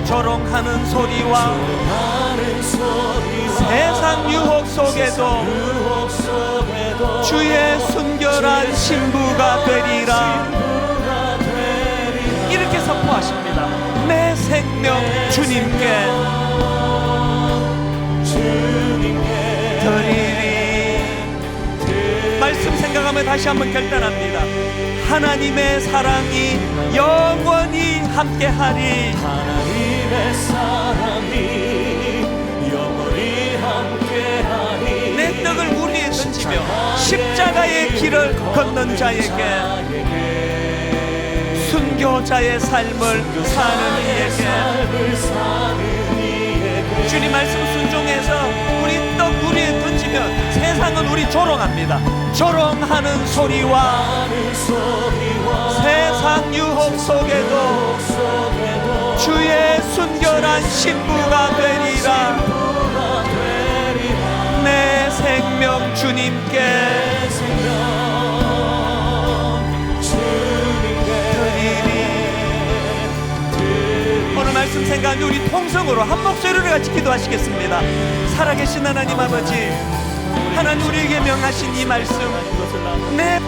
조롱하는 소리와 세상 유혹 속에도 주의 순결한 신부가 되리라. 이렇게 선포하십니다. 내 생명 주님께 드리리. 말씀 생각하며 다시 한번 결단합니다. 하나님의 사랑이 영원히 함께하리. 하나님의 사랑이 영원히 함께하리. 내 떡을 물 위에 던지며 십자가의 길을 걷는 자에게, 순교자의 삶을 사는 이에게, 주님 말씀 순종해서 우리 떡 물 위에 던지면 세상은 우리 조롱합니다. 조롱하는 소리와 세상 유혹 속에도 주의 순결한 신부가 되리라. 내 생명 주님께 드리리. 오늘 말씀 생각하면 우리 통성으로 한 목소리로 같이 기도하시겠습니다. 살아계신 하나님 아버지, 하나님 우리에게 명하신 이 말씀, 내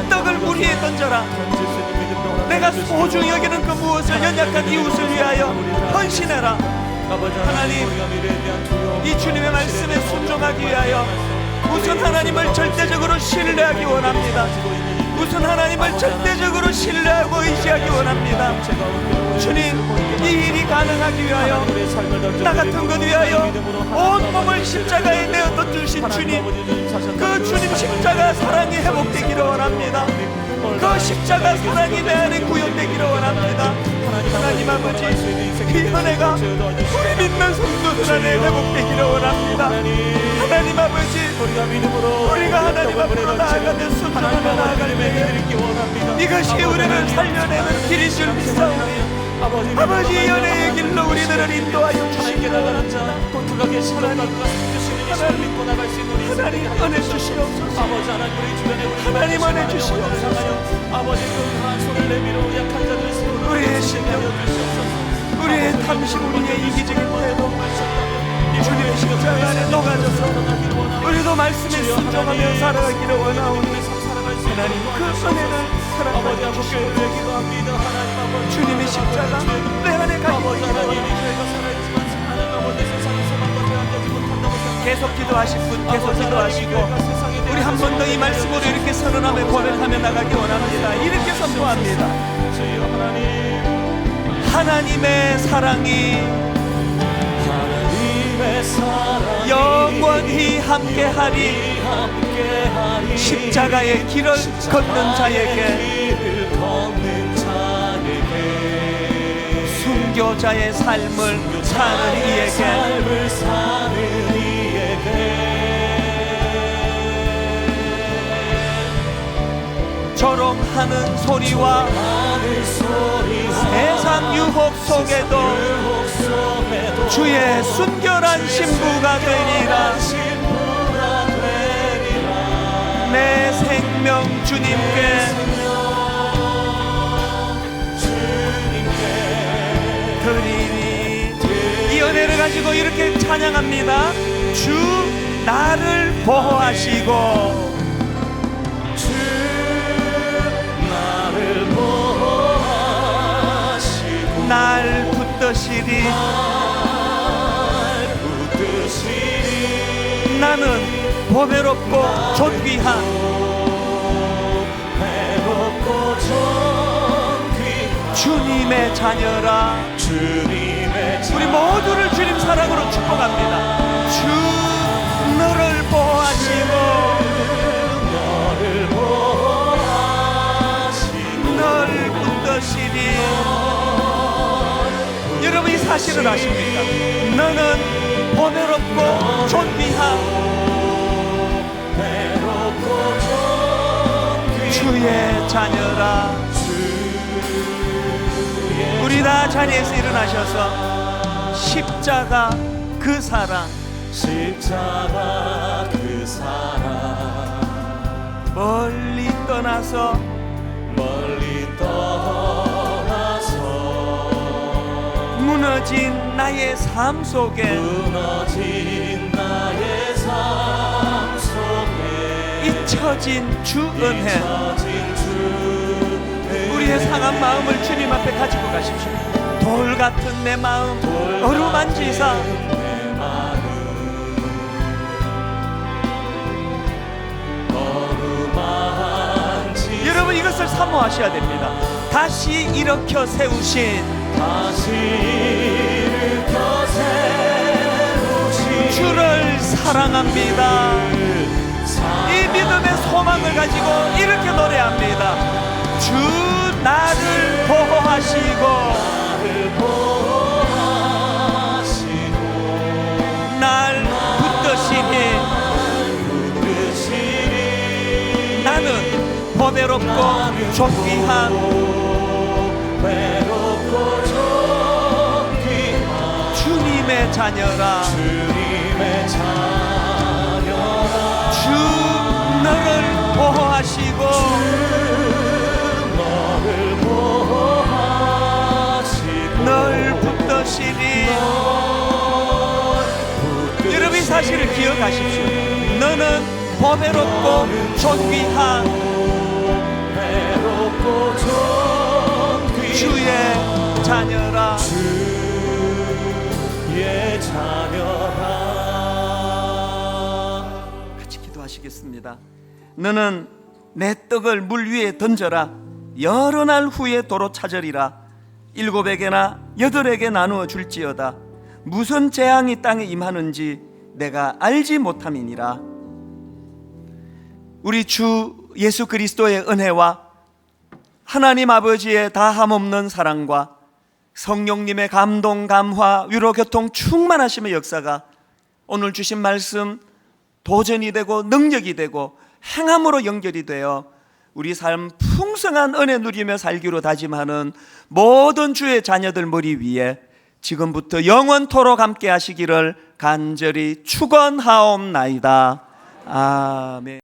떡을 물 위에 던져라. 내가 소중히 여기는 그 무엇을 연약한 이웃을 위하여 헌신해라. 하나님, 이 주님의 말씀에 순종하기 위하여 우선 하나님을 절대적으로 신뢰하기 원합니다. 우선 하나님을 절대적으로 신뢰하고 의지하기 원합니다. 주님, 이 일이 가능하기 위하여, 나 같은 것 위하여 온 몸을 십자가에 내어 던주신 주님, 그 주님 십자가 사랑이 회복되기를 원합니다. 그 십자가 사랑이 내 안에 구현되기를 원합니다. 하나님 아버지, 이 은혜가 우리 믿는 성도들 안에 회복되기를 원합니다. 하나님 아버지, 우리가 하나님 앞으로 나아가는 순종하며 나아갈 때에 이것이 우리를 살려내는 길인 줄 믿사오니 아버지 연애의 길로 우리들을 인도하여 주시기를 원합니다. 하나님 은혜 주시옵소서. 하나님 은혜 주시옵소서. 우리의 신령, 우리의 탐심, 우리의 이기적인 태도 주님의 십자가 안에 녹아져서 우리도 말씀에 순종하며 살아가기를 원하오니 하나님 그 은혜를 사랑하여 주시옵소서. 주님의 십자가 내 안에 가기를 원합니다. 계속 기도하실 분 계속 기도하시고, 우리 한 번 더 이 말씀으로 이렇게 선언하며 고백하며 나가기 원합니다. 이렇게 선포합니다. 하나님의 사랑이 영원히 함께하리. 십자가의 길을 걷는 자에게 순교자의 삶을 사는 이에게 삶을 사는 이에게 조롱하는 소리와 세상 유혹 속에도 주의 순결한 신부가 되리라. 내 생명 주님께 드리니. 이 은혜를 가지고 이렇게 찬양합니다. 주 나를 보호하시고 날 붙드시리. 나는 보배롭고 존귀한 주님의 자녀라. 우리 모두를 주님 사랑으로 축복합니다. 주 너를 보호하시고 너를 붙드시리. 여러분 이 사실을 아십니까? 너는 보배롭고 존귀한 주의 자녀라. 우리 다 자리에서 일어나셔서 십자가 그 사랑, 십자가 그 사랑 멀리 떠나서 무너진 나의 삶 속에 무너진 나의 삶 속에 잊혀진 주 은혜, 잊혀진 주 우리의 상한 마음을 주님 앞에 가지고 가십시오. 돌 같은 내 마음 어루만지사 여러분 이것을 사모하셔야 됩니다. 다시 일으켜 세우신 주를 사랑합니다. 이 믿음의 소망을 가지고 이렇게 노래합니다. 주 나를 보호하시고 날 붙드시니 나는 보배롭고 존귀한 주님의 자녀라. 주 너를 보호하시고 널 붙드시니. 여러분 이 사실을 기억하십시오. 너는 보배롭고 존귀한 주의 자녀라. 같이 기도하시겠습니다. 너는 내 떡을 물 위에 던져라. 여러 날 후에 도로 찾으리라. 7에게나 8에게 나누어 줄지어다. 무슨 재앙이 땅에 임하는지 내가 알지 못함이니라. 우리 주 예수 그리스도의 은혜와 하나님 아버지의 다함없는 사랑과 성령님의 감동, 감화, 위로, 교통 충만하심의 역사가 오늘 주신 말씀 도전이 되고 능력이 되고 행함으로 연결이 되어 우리 삶 풍성한 은혜 누리며 살기로 다짐하는 모든 주의 자녀들 머리 위에 지금부터 영원토록 함께 하시기를 간절히 축원하옵나이다. 아멘.